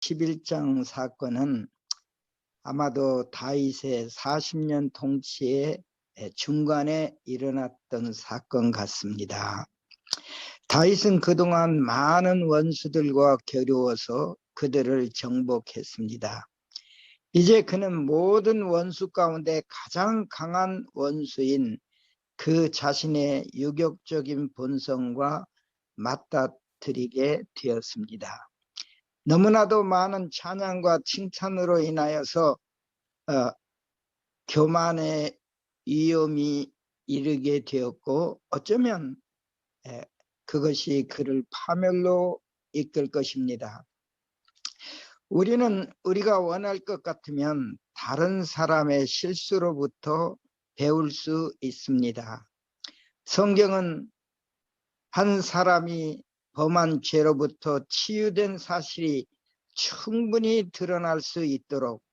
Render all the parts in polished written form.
11장 사건은 아마도 다윗의 40년 통치의 중간에 일어났던 사건 같습니다. 다윗은 그동안 많은 원수들과 겨루어서 그들을 정복했습니다. 이제 그는 모든 원수 가운데 가장 강한 원수인 그 자신의 유격적인 본성과 맞닥뜨리게 되었습니다. 너무나도 많은 찬양과 칭찬으로 인하여서 교만의 위험이 이르게 되었고, 어쩌면 그것이 그를 파멸로 이끌 것입니다. 우리가 원할 것 같으면 다른 사람의 실수로부터 배울 수 있습니다. 성경은 한 사람이 범한 죄로부터 치유된 사실이 충분히 드러날 수 있도록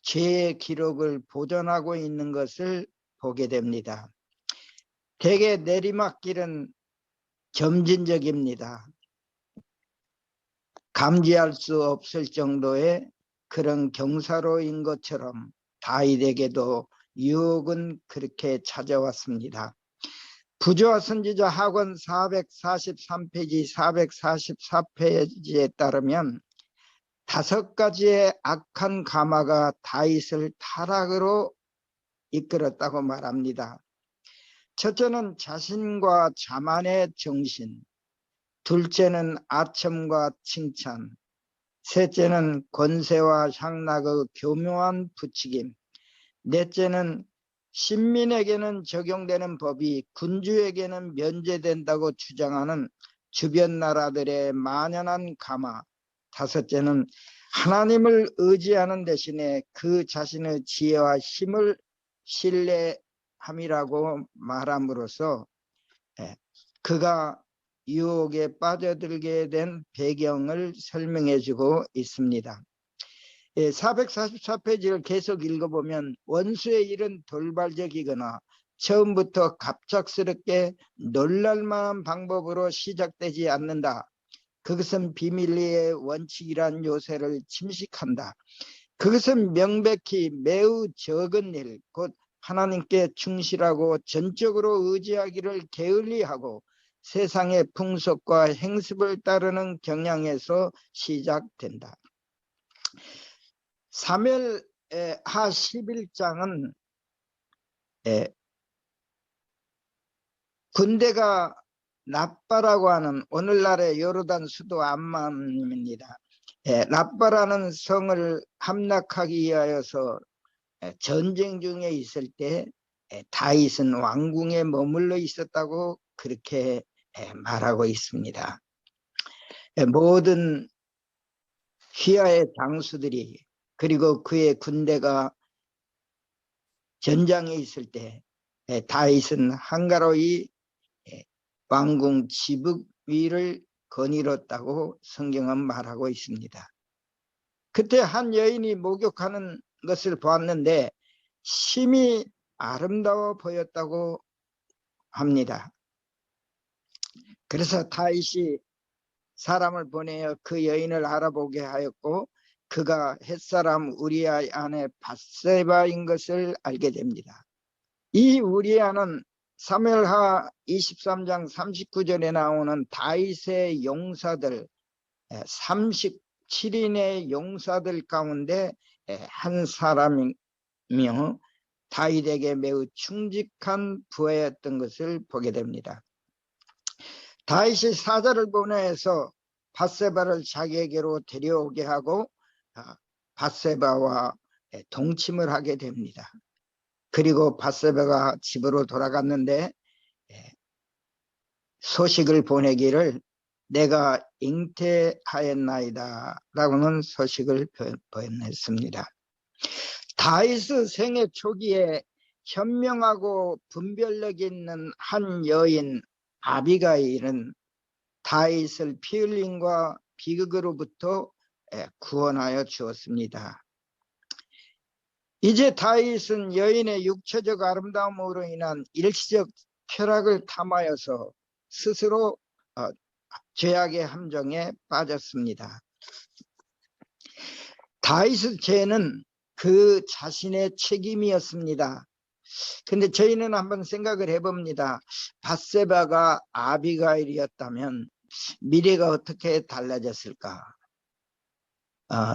죄의 기록을 보존하고 있는 것을 보게 됩니다. 대개 내리막길은 점진적입니다. 감지할 수 없을 정도의 그런 경사로인 것처럼 다윗에게도 유혹은 그렇게 찾아왔습니다. 부조와 선지자 하권 443페이지 444페이지에 따르면 5가지의 악한 가마가 다윗을 타락으로 이끌었다고 말합니다. 첫째는 자신과 자만의 정신, 둘째는 아첨과 칭찬, 셋째는 권세와 향락의 교묘한 부추김, 넷째는 신민에게는 적용되는 법이 군주에게는 면제된다고 주장하는 주변 나라들의 만연한 가마, 다섯째는 하나님을 의지하는 대신에 그 자신의 지혜와 힘을 신뢰함이라고 말함으로써 그가 유혹에 빠져들게 된 배경을 설명해 주고 있습니다. 444페이지를 계속 읽어보면 원수의 일은 돌발적이거나 처음부터 갑작스럽게 놀랄만한 방법으로 시작되지 않는다. 그것은 비밀리의 원칙이란 요새를 침식한다. 그것은 명백히 매우 적은 일, 곧 하나님께 충실하고 전적으로 의지하기를 게을리하고 세상의 풍속과 행습을 따르는 경향에서 시작된다. 사무엘하 11장은 군대가 랍바라고 하는 오늘날의 요르단 수도 암만입니다. 랍바라는 성을 함락하기 위하여서 전쟁 중에 있을 때 다윗은 왕궁에 머물러 있었다고 그렇게 말하고 있습니다. 모든 휘하의 장수들이 그리고 그의 군대가 전장에 있을 때 다윗은 한가로이 왕궁 지붕 위를 거닐었다고 성경은 말하고 있습니다. 그때 한 여인이 목욕하는 것을 보았는데 심히 아름다워 보였다고 합니다. 그래서 다윗이 사람을 보내어 그 여인을 알아보게 하였고 그가 햇사람 우리아의 아내 밧세바인 것을 알게 됩니다. 이 우리아는 사무엘하 23장 39절에 나오는 다윗의 용사들 37인의 용사들 가운데 한 사람이며 다윗에게 매우 충직한 부하였던 것을 보게 됩니다. 다윗이 사자를 보내서 밧세바를 자기에게로 데려오게 하고 밧세바와 동침을 하게 됩니다. 그리고 밧세바가 집으로 돌아갔는데 소식을 보내기를 내가 잉태하였나이다 라고는 소식을 보냈습니다. 다윗의 생애 초기에 현명하고 분별력 있는 한 여인 아비가일은 다윗을 피 흘림과 비극으로부터 구원하여 주었습니다. 이제 다윗은 여인의 육체적 아름다움으로 인한 일시적 쾌락을 탐하여서 스스로 죄악의 함정에 빠졌습니다. 다윗의 죄는 그 자신의 책임이었습니다. 근데 저희는 한번 생각을 해봅니다. 밧세바가 아비가일이었다면 미래가 어떻게 달라졌을까?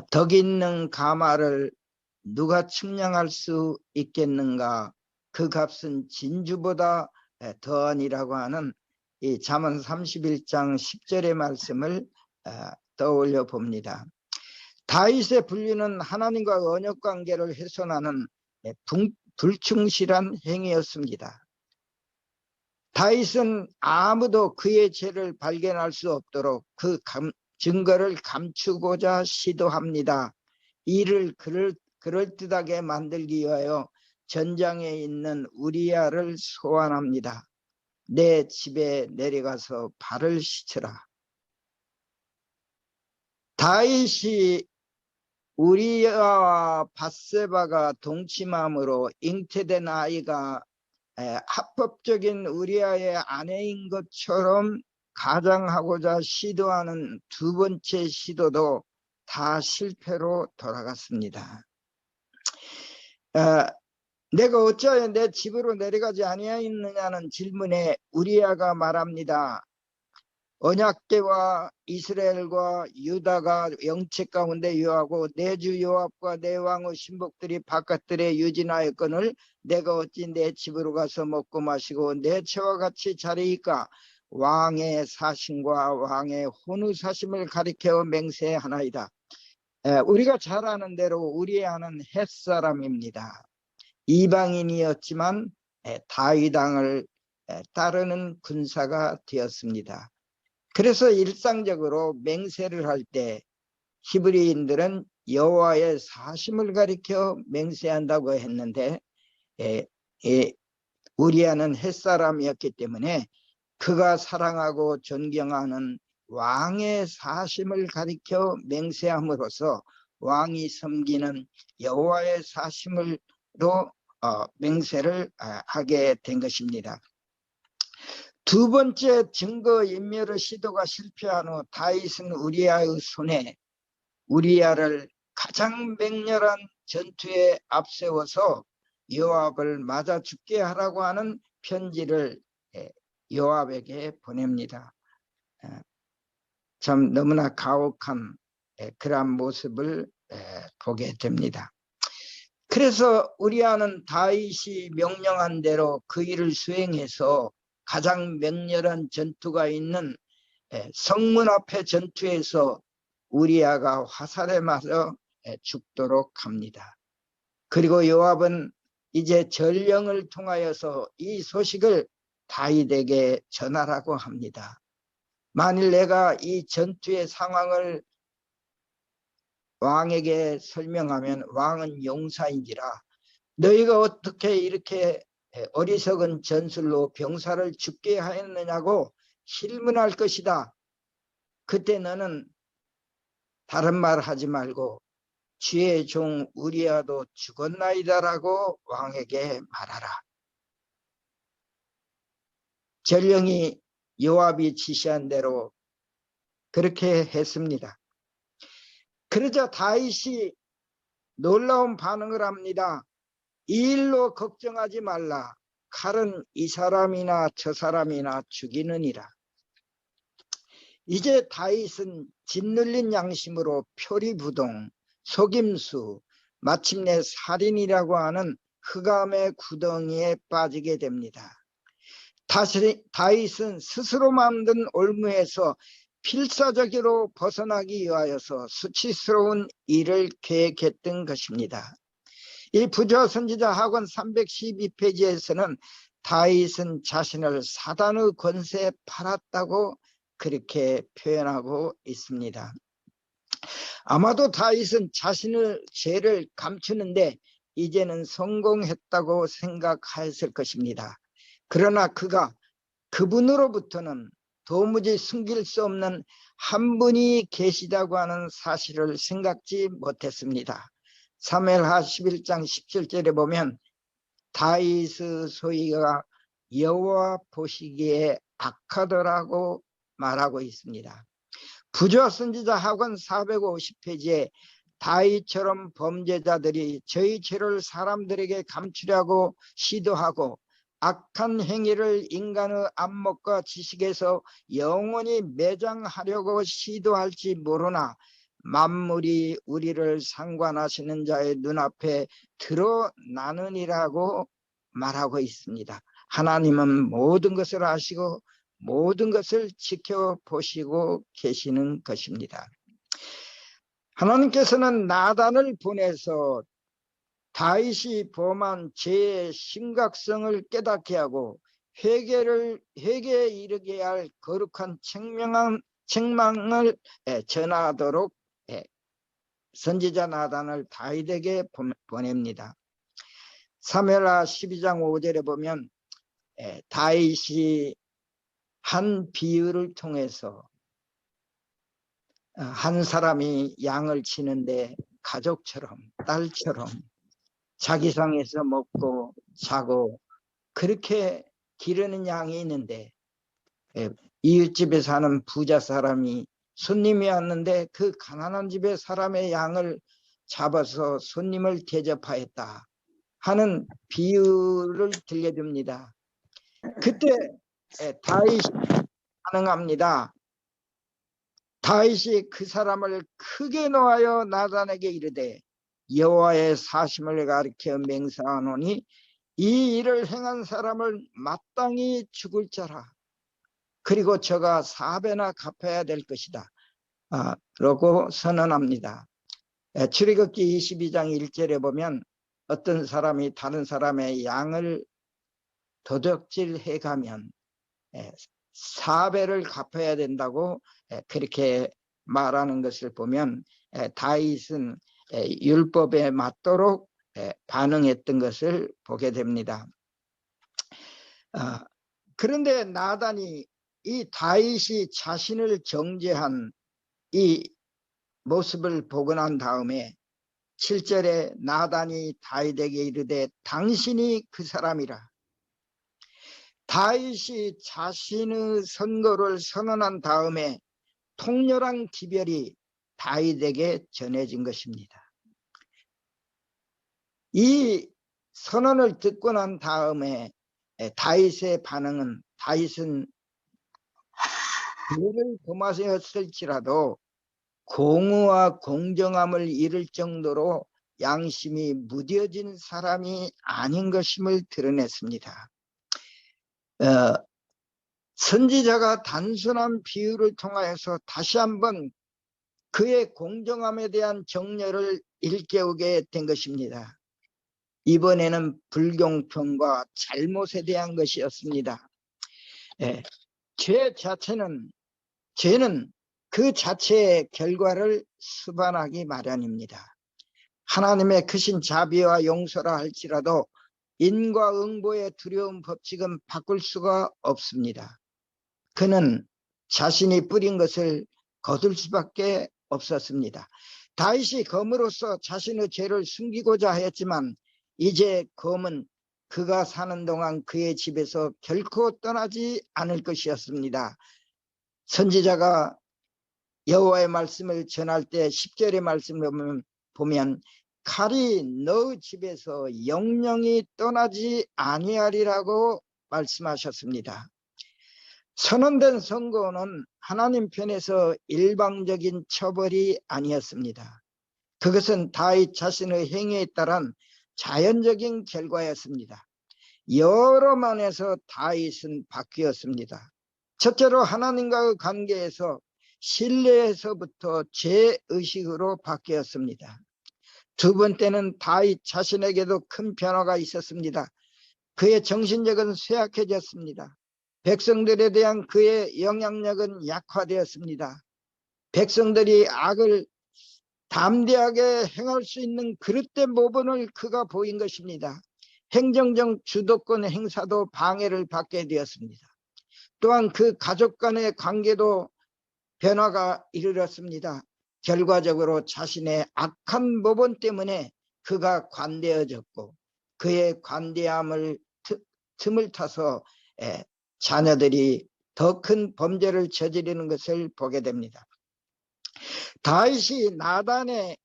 덕 있는 가마를 누가 측량할 수 있겠는가? 그 값은 진주보다 더하니라고 하는 이 잠언 31장 10절의 말씀을 떠올려 봅니다. 다윗의 분류는 하나님과 언약 관계를 훼손하는 불충실한 행위였습니다. 다윗은 아무도 그의 죄를 발견할 수 없도록 그 증거를 감추고자 시도합니다. 이를 그럴듯하게 만들기 위하여 전장에 있는 우리야를 소환합니다. 내 집에 내려가서 발을 씻으라. 다윗이 우리야와 밧세바가 동침함으로 잉태된 아이가 합법적인 우리아의 아내인 것처럼 가장하고자 시도하는 두 번째 시도도 다 실패로 돌아갔습니다. 내가 어찌하여 내 집으로 내려가지 아니하였느냐는 질문에 우리아가 말합니다. 언약궤와 이스라엘과 유다가 영책 가운데 유하고 내 주 요압과 내 왕의 신복들이 바깥들에 유진하였거늘 내가 어찌 내 집으로 가서 먹고 마시고 내 채와 같이 자리이까? 왕의 사심과 왕의 혼의사심을 가리켜 맹세하나이다. 우리가 잘 아는 대로 우리아는 햇사람입니다. 이방인이었지만 다윗 왕을 따르는 군사가 되었습니다. 그래서 일상적으로 맹세를 할 때 히브리인들은 여호와의 사심을 가리켜 맹세한다고 했는데 우리아는 햇사람이었기 때문에 그가 사랑하고 존경하는 왕의 사심을 가리켜 맹세함으로써 왕이 섬기는 여호와의 사심으로 맹세를 하게 된 것입니다. 두 번째 증거인멸의 시도가 실패한 후 다윗은 우리아의 손에 우리아를 가장 맹렬한 전투에 앞세워서 요압을 맞아 죽게 하라고 하는 편지를 요압에게 보냅니다. 참 너무나 가혹한 그러한 모습을 보게 됩니다. 그래서 우리아는 다윗이 명령한 대로 그 일을 수행해서 가장 맹렬한 전투가 있는 성문 앞의 전투에서 우리아가 화살에 맞아 죽도록 합니다. 그리고 요압은 이제 전령을 통하여서 이 소식을 다윗에게 전하라고 합니다. 만일 내가 이 전투의 상황을 왕에게 설명하면 왕은 용사인지라 너희가 어떻게 이렇게 어리석은 전술로 병사를 죽게 하였느냐고 실문할 것이다. 그때 너는 다른 말 하지 말고 주의 종 우리아도 죽었나이다라고 왕에게 말하라. 전령이 요압이 지시한 대로 그렇게 했습니다. 그러자 다윗이 놀라운 반응을 합니다. 이 일로 걱정하지 말라. 칼은 이 사람이나 저 사람이나 죽이느니라. 이제 다윗은 짓눌린 양심으로 표리부동, 속임수, 마침내 살인이라고 하는 흑암의 구덩이에 빠지게 됩니다. 다윗은 스스로 만든 올무에서 필사적으로 벗어나기 위하여서 수치스러운 일을 계획했던 것입니다. 이 부조화 선지자 하권 312페이지에서는 다윗은 자신을 사단의 권세에 팔았다고 그렇게 표현하고 있습니다. 아마도 다윗은 자신의 죄를 감추는데 이제는 성공했다고 생각하였을 것입니다. 그러나 그가 그분으로부터는 도무지 숨길 수 없는 한 분이 계시다고 하는 사실을 생각지 못했습니다. 사무엘하 11장 17절에 보면 다윗의 소위가 여호와 보시기에 악하더라고 말하고 있습니다. 부조화 선지자 하권 450페이지에 다윗처럼 범죄자들이 저희 죄를 사람들에게 감추려고 시도하고 악한 행위를 인간의 안목과 지식에서 영원히 매장하려고 시도할지 모르나 만물이 우리를 상관하시는 자의 눈앞에 드러나느니라고 말하고 있습니다. 하나님은 모든 것을 아시고 모든 것을 지켜보시고 계시는 것입니다. 하나님께서는 나단을 보내서 다윗이 범한 죄의 심각성을 깨닫게 하고 회개에 이르게 할 거룩한 책망을 전하도록 선지자 나단을 다윗에게 보냅니다. 사무엘하 12장 5절에 보면 다윗이 한 비유를 통해서 한 사람이 양을 치는데 가족처럼 딸처럼 자기 상에서 먹고 자고 그렇게 기르는 양이 있는데 이웃집에 사는 부자 사람이 손님이 왔는데 그 가난한 집의 사람의 양을 잡아서 손님을 대접하였다 하는 비유를 들려줍니다. 그때 다윗이 반응합니다. 다윗이 그 사람을 크게 노하여 나단에게 이르되 여호와의 사심을 가리켜 맹세하노니 이 일을 행한 사람을 마땅히 죽을 자라. 그리고 저가 4배나 갚아야 될 것이다. 라고 선언합니다. 출애굽기 22장 1절에 보면 어떤 사람이 다른 사람의 양을 도적질해 가면 4배를 갚아야 된다고 그렇게 말하는 것을 보면 다윗은 율법에 맞도록 반응했던 것을 보게 됩니다. 그런데 나단이 이 다윗이 자신을 정죄한 이 모습을 보고 난 다음에 7절에 나단이 다윗에게 이르되 당신이 그 사람이라. 다윗이 자신의 선거를 선언한 다음에 통렬한 기별이 다윗에게 전해진 것입니다. 이 선언을 듣고 난 다음에 다윗의 반응은 다윗은 죄를 범하였을지라도 공의와 공정함을 잃을 정도로 양심이 무뎌진 사람이 아닌 것임을 드러냈습니다. 선지자가 단순한 비유를 통하여서 다시 한번 그의 공정함에 대한 정렬을 일깨우게 된 것입니다. 이번에는 불공평과 잘못에 대한 것이었습니다. 죄는 그 자체의 결과를 수반하기 마련입니다. 하나님의 크신 자비와 용서라 할지라도 인과응보의 두려운 법칙은 바꿀 수가 없습니다. 그는 자신이 뿌린 것을 거둘 수밖에 없었습니다. 다윗이 검으로서 자신의 죄를 숨기고자 했지만 이제 검은 그가 사는 동안 그의 집에서 결코 떠나지 않을 것이었습니다. 선지자가 여호와의 말씀을 전할 때 10절의 말씀을 보면 칼이 너 집에서 영영이 떠나지 아니하리라고 말씀하셨습니다. 선언된 선고는 하나님 편에서 일방적인 처벌이 아니었습니다. 그것은 다윗 자신의 행위에 따른 자연적인 결과였습니다. 여러 면에서 다윗은 바뀌었습니다. 첫째로 하나님과의 관계에서 신뢰에서부터 죄의식으로 바뀌었습니다. 두 번째는 다윗 자신에게도 큰 변화가 있었습니다. 그의 정신력은 쇠약해졌습니다. 백성들에 대한 그의 영향력은 약화되었습니다. 백성들이 악을 담대하게 행할 수 있는 그릇된 모범을 그가 보인 것입니다. 행정적 주도권 행사도 방해를 받게 되었습니다. 또한 그 가족 간의 관계도 변화가 이르렀습니다. 결과적으로 자신의 악한 모범 때문에 그가 관대해졌고 그의 관대함을 틈을 타서 자녀들이 더 큰 범죄를 저지르는 것을 보게 됩니다. 다윗이 나단의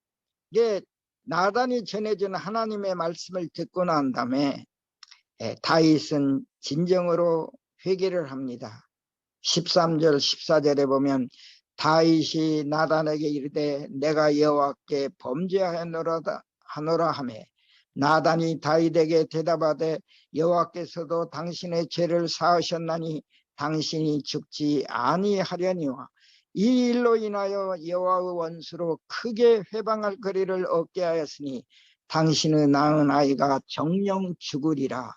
나단이 전해준 하나님의 말씀을 듣고 난 다음에 다윗은 진정으로 회개를 합니다. 13절 14절에 보면 다윗이 나단에게 이르되 내가 여호와께 범죄하노라 하며 나단이 다윗에게 대답하되 여호와께서도 당신의 죄를 사하셨나니 당신이 죽지 아니하려니와 이 일로 인하여 여호와의 원수로 크게 회방할 거리를 얻게 하였으니 당신의 낳은 아이가 정령 죽으리라.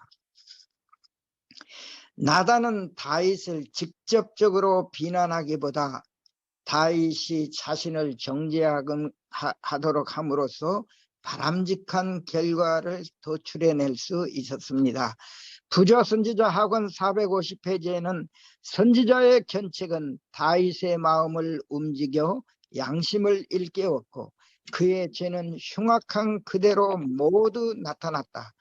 나단은 다윗을 직접적으로 비난하기보다 다윗이 자신을 정죄하도록 함으로써 바람직한 결과를 도출해낼 수 있었습니다. 부조 선지자 학원 450페이지에는 선지자의 견책은 다윗의 마음을 움직여 양심을 일깨웠고 그의 죄는 흉악한 그대로 모두 나타났다.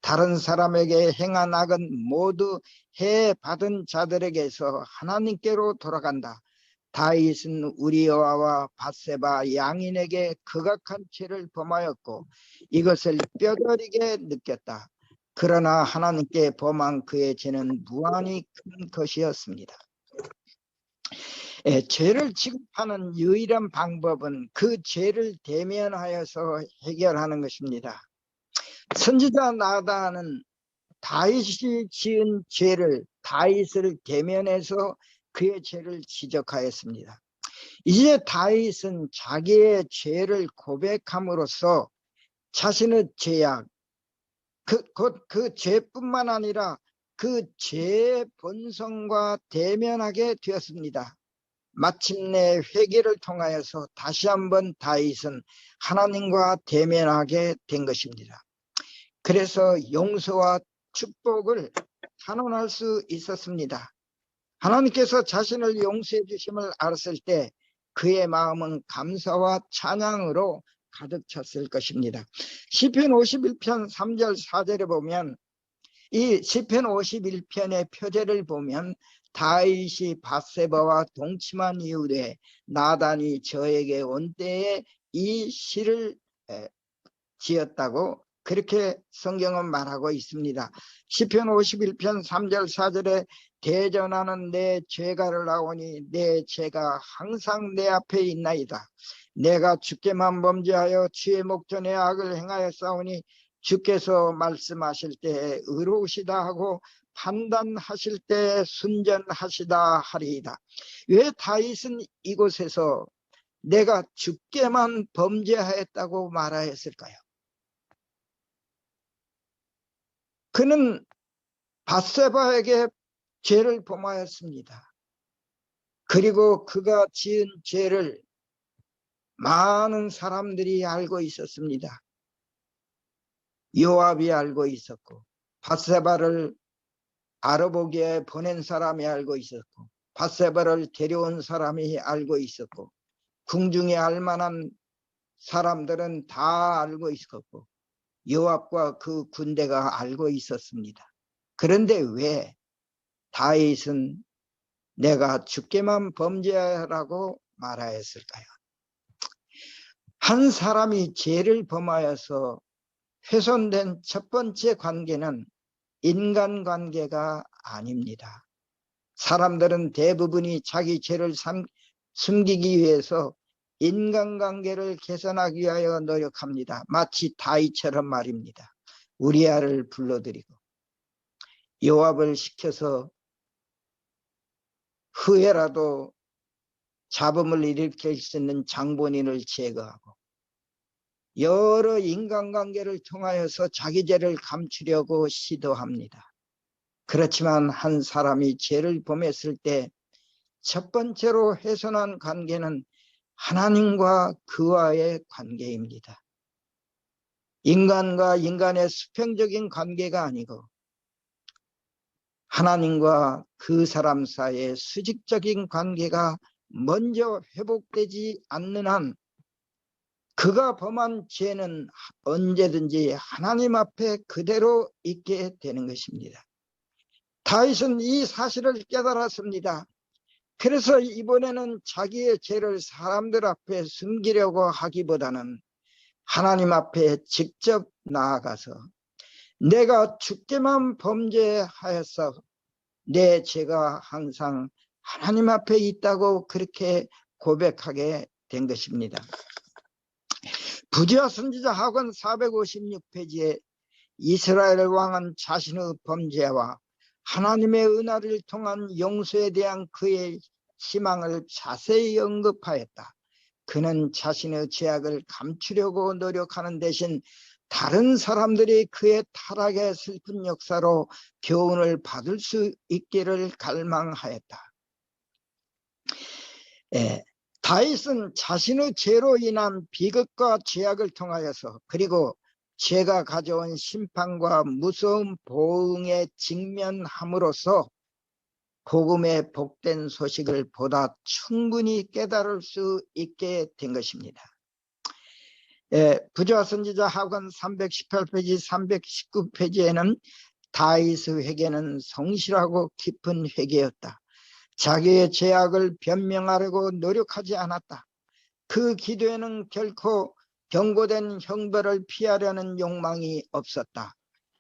다른 사람에게 행한 악은 모두 해 받은 자들에게서 하나님께로 돌아간다. 다윗은 우리아와 밧세바 양인에게 극악한 죄를 범하였고 이것을 뼈저리게 느꼈다. 그러나 하나님께 범한 그의 죄는 무한히 큰 것이었습니다. 죄를 지급하는 유일한 방법은 그 죄를 대면하여서 해결하는 것입니다. 선지자 나단은 다윗이 지은 죄를 다윗을 대면해서 그의 죄를 지적하였습니다. 이제 다윗은 자기의 죄를 고백함으로써 자신의 죄악, 그 죄뿐만 아니라 그 죄의 본성과 대면하게 되었습니다. 마침내 회개를 통하여서 다시 한번 다윗은 하나님과 대면하게 된 것입니다. 그래서 용서와 축복을 단언할 수 있었습니다. 하나님께서 자신을 용서해 주심을 알았을 때 그의 마음은 감사와 찬양으로 가득 찼을 것입니다. 시편 51편 3절 4절에 보면 이 시편 51편의 표제를 보면 다윗이 밧세바와 동침한 이후에 나단이 저에게 온 때에 이 시를 지었다고 그렇게 성경은 말하고 있습니다. 시편 51편 3절 4절에 대전하는 내 죄가를 나오니 내 죄가 항상 내 앞에 있나이다. 내가 주께만 범죄하여 주의 목전에 악을 행하였사오니 주께서 말씀하실 때 의로우시다 하고 판단하실 때 순전하시다 하리이다. 왜 다윗은 이곳에서 내가 주께만 범죄하였다고 말하였을까요? 그는 밧세바에게 죄를 범하였습니다. 그리고 그가 지은 죄를 많은 사람들이 알고 있었습니다. 요압이 알고 있었고 밧세바를 알아보기에 보낸 사람이 알고 있었고 밧세바를 데려온 사람이 알고 있었고 궁중에 알만한 사람들은 다 알고 있었고 요압과 그 군대가 알고 있었습니다. 그런데 왜 다윗은 내가 주께만 범죄하라고 말하였을까요? 한 사람이 죄를 범하여서 훼손된 첫 번째 관계는 인간관계가 아닙니다. 사람들은 대부분이 자기 죄를 숨기기 위해서 인간관계를 개선하기 위하여 노력합니다. 마치 다윗처럼 말입니다. 우리아를 불러들이고 요압을 시켜서 후회라도 잡음을 일으킬 수 있는 장본인을 제거하고 여러 인간관계를 통하여서 자기 죄를 감추려고 시도합니다. 그렇지만 한 사람이 죄를 범했을 때 첫 번째로 훼손한 관계는 하나님과 그와의 관계입니다. 인간과 인간의 수평적인 관계가 아니고 하나님과 그 사람 사이의 수직적인 관계가 먼저 회복되지 않는 한 그가 범한 죄는 언제든지 하나님 앞에 그대로 있게 되는 것입니다. 다윗은 이 사실을 깨달았습니다. 그래서 이번에는 자기의 죄를 사람들 앞에 숨기려고 하기보다는 하나님 앞에 직접 나아가서 내가 죽게만 범죄하였어 내 죄가 항상 하나님 앞에 있다고 그렇게 고백하게 된 것입니다. 부지와 선지자 하권 456페이지에 이스라엘 왕은 자신의 범죄와 하나님의 은혜를 통한 용서에 대한 그의 희망을 자세히 언급하였다. 그는 자신의 죄악을 감추려고 노력하는 대신 다른 사람들이 그의 타락의 슬픈 역사로 교훈을 받을 수 있기를 갈망하였다. 다윗은 자신의 죄로 인한 비극과 죄악을 통하여서 그리고 죄가 가져온 심판과 무서운 보응에 직면함으로써 복음의 복된 소식을 보다 충분히 깨달을 수 있게 된 것입니다. 부지와 선지자 하권 318페이지 319페이지에는 다윗의 회개는 성실하고 깊은 회개였다. 자기의 죄악을 변명하려고 노력하지 않았다. 그 기도에는 결코 경고된 형벌을 피하려는 욕망이 없었다.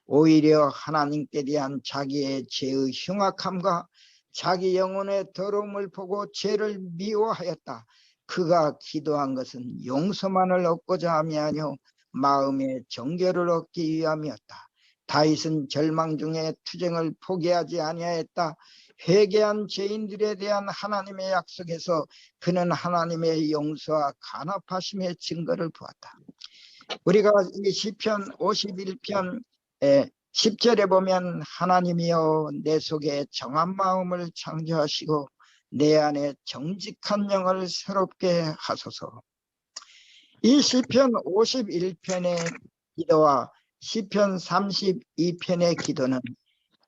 오히려 하나님께 대한 자기의 죄의 흉악함과 자기 영혼의 더러움을 보고 죄를 미워하였다. 그가 기도한 것은 용서만을 얻고자 함이 아니요 마음의 정결을 얻기 위함이었다. 다윗은 절망 중에 투쟁을 포기하지 아니하였다. 회개한 죄인들에 대한 하나님의 약속에서 그는 하나님의 용서와 간합하심의 증거를 보았다. 우리가 이 시편 51편 10절에 보면 하나님이여 내 속에 정한 마음을 창조하시고 내 안에 정직한 영을 새롭게 하소서. 이 시편 51편의 기도와 시편 32편의 기도는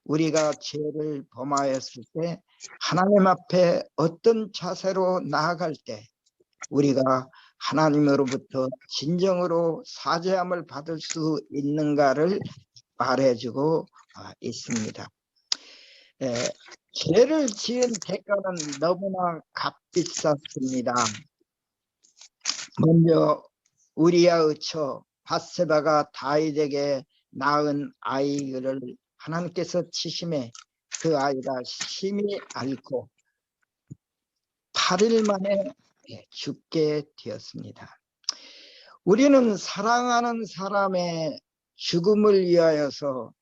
우리가 죄를 범하였을 때 하나님 앞에 어떤 자세로 나아갈 때 우리가 하나님으로부터 진정으로 사죄함을 받을 수 있는가를 말해주고 있습니다. 죄를 지은 대가는 너무나 값비쌌습니다. 먼저 우리아의 처 밧세바가 다윗에게 낳은 아이를 하나님께서 치심에 그 아이가 심히 앓고 8일 만에 죽게 되었습니다. 우리는 사랑하는 사람의 죽음을 위하여서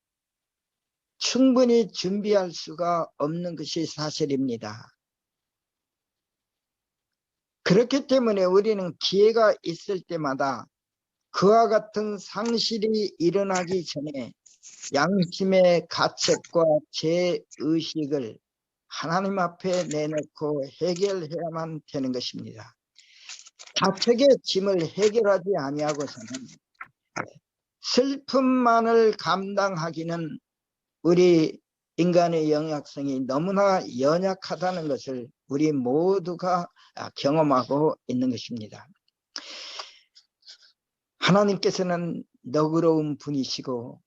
충분히 준비할 수가 없는 것이 사실입니다. 그렇기 때문에 우리는 기회가 있을 때마다 그와 같은 상실이 일어나기 전에 양심의 가책과 죄의식을 하나님 앞에 내놓고 해결해야만 되는 것입니다. 가책의 짐을 해결하지 아니하고서는 슬픔만을 감당하기는 우리 인간의 영역성이 너무나 연약하다는 것을 우리 모두가 경험하고 있는 것입니다. 하나님께서는 너그러운 분이시고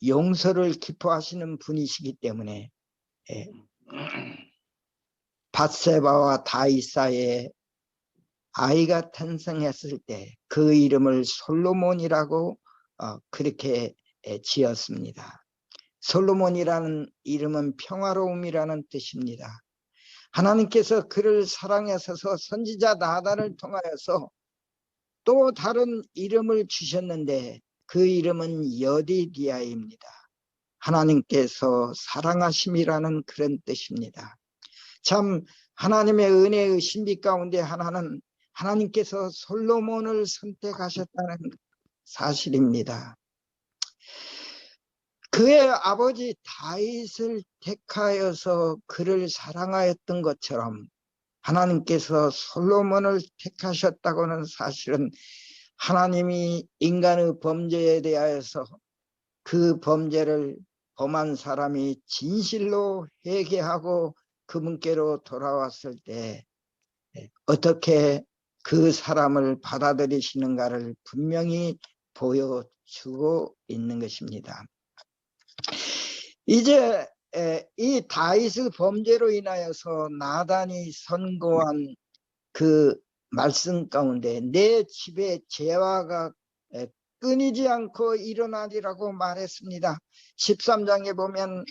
용서를 기뻐하시는 분이시기 때문에 밧세바와 다윗 사이에 아이가 탄생했을 때 그 이름을 솔로몬이라고 그렇게 지었습니다. 솔로몬이라는 이름은 평화로움이라는 뜻입니다. 하나님께서 그를 사랑하셔서 선지자 나단을 통하여서 또 다른 이름을 주셨는데 그 이름은 여디디아입니다. 하나님께서 사랑하심이라는 그런 뜻입니다. 참 하나님의 은혜의 신비 가운데 하나는 하나님께서 솔로몬을 선택하셨다는 사실입니다. 그의 아버지 다윗을 택하여서 그를 사랑하였던 것처럼 하나님께서 솔로몬을 택하셨다고는 사실은 하나님이 인간의 범죄에 대하여서 그 범죄를 범한 사람이 진실로 회개하고 그분께로 돌아왔을 때 어떻게 그 사람을 받아들이시는가를 분명히 보여주고 있는 것입니다. 이제 이 다윗의 범죄로 인하여서 나단이 선고한 그 말씀 가운데 내 집에 죄화가 끊이지 않고 일어나리라고 말했습니다. 13장에 보면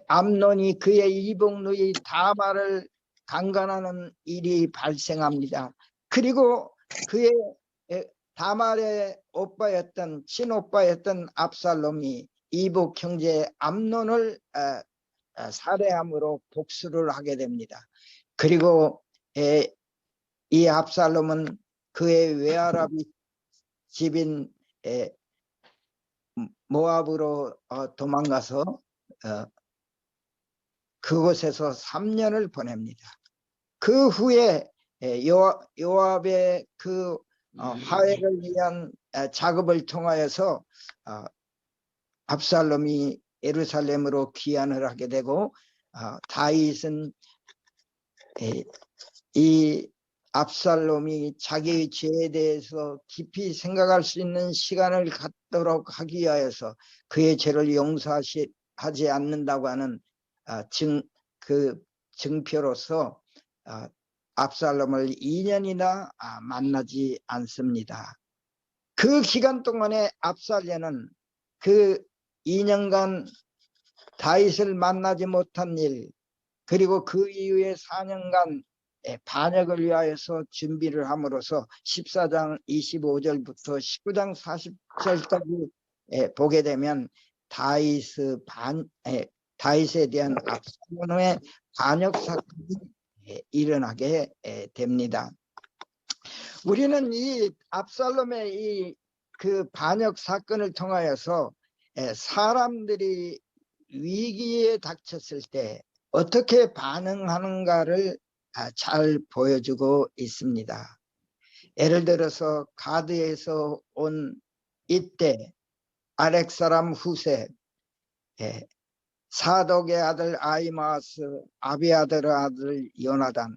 암논이 그의 이복누이 다말을 강간하는 일이 발생합니다. 그리고 그의 다말의 오빠였던 친오빠였던 압살롬이 이복 형제 암논을 살해함으로 복수를 하게 됩니다. 그리고 이 압살롬은 그의 외아랍이 집인 모압으로 도망가서 그곳에서 3년을 보냅니다. 그 후에 요압의 그 화해를 위한 작업을 통하여서 압살롬이 예루살렘으로 귀환을 하게 되고 다윗은 이 압살롬이 자기의 죄에 대해서 깊이 생각할 수 있는 시간을 갖도록 하기 위하여서 그의 죄를 용서하지 않는다고 하는 증표로서 압살롬을 2년이나 만나지 않습니다. 그 기간 동안에 압살롬은 그 2년간 다윗을 만나지 못한 일, 그리고 그 이후에 4년간 반역을 위하여서 준비를 함으로써 14장 25절부터 19장 40절까지 보게 되면 다윗에 대한 압살롬의 반역 사건이 일어나게 됩니다. 우리는 이 압살롬의 이 그 반역 사건을 통하여서 사람들이 위기에 닥쳤을 때 어떻게 반응하는가를 잘 보여주고 있습니다. 예를 들어서 가드에서 온 이때 아렉 사람 후세, 사독의 아들 아히마아스, 아비아들의 아들 요나단,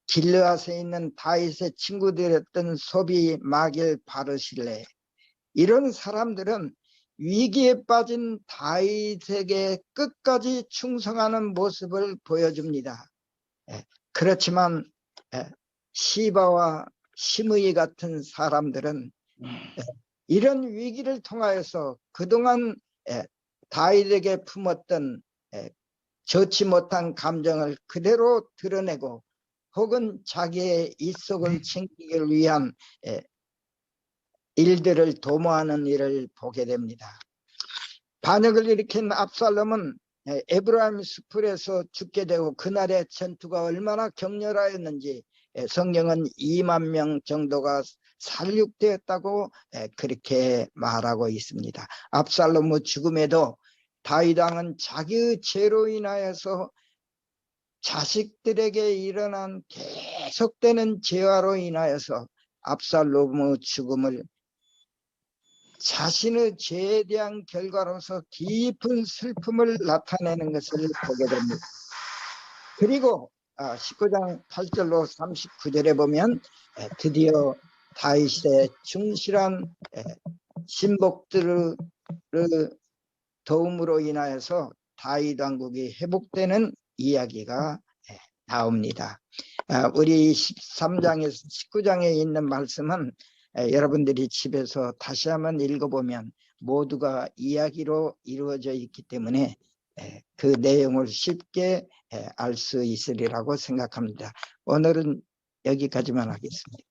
길르앗에 있는 다윗의 친구들이었던 소비, 마길, 바르실레, 이런 사람들은 위기에 빠진 다윗에게 끝까지 충성하는 모습을 보여줍니다. 그렇지만 시바와 시므이 같은 사람들은 이런 위기를 통하여서 그동안 다윗에게 품었던 좋지 못한 감정을 그대로 드러내고 혹은 자기의 입속을 챙기기 위한 일들을 도모하는 일을 보게 됩니다. 반역을 일으킨 압살롬은 에브라임 숲에서 죽게 되고 그날의 전투가 얼마나 격렬하였는지 성경은 2만 명 정도가 살육되었다고 그렇게 말하고 있습니다. 압살롬의 죽음에도 다윗 왕은 자기의 죄로 인하여서 자식들에게 일어난 계속되는 죄화로 인하여서 압살롬의 죽음을 자신의 죄에 대한 결과로서 깊은 슬픔을 나타내는 것을 보게 됩니다. 그리고 19장 8절로 39절에 보면 드디어 다윗의 충실한 신복들의 도움으로 인하여서 다윗 왕국이 회복되는 이야기가 나옵니다. 우리 13장에서 19장에 있는 말씀은 여러분들이 집에서 다시 한번 읽어보면 모두가 이야기로 이루어져 있기 때문에 그 내용을 쉽게 알 수 있으리라고 생각합니다. 오늘은 여기까지만 하겠습니다.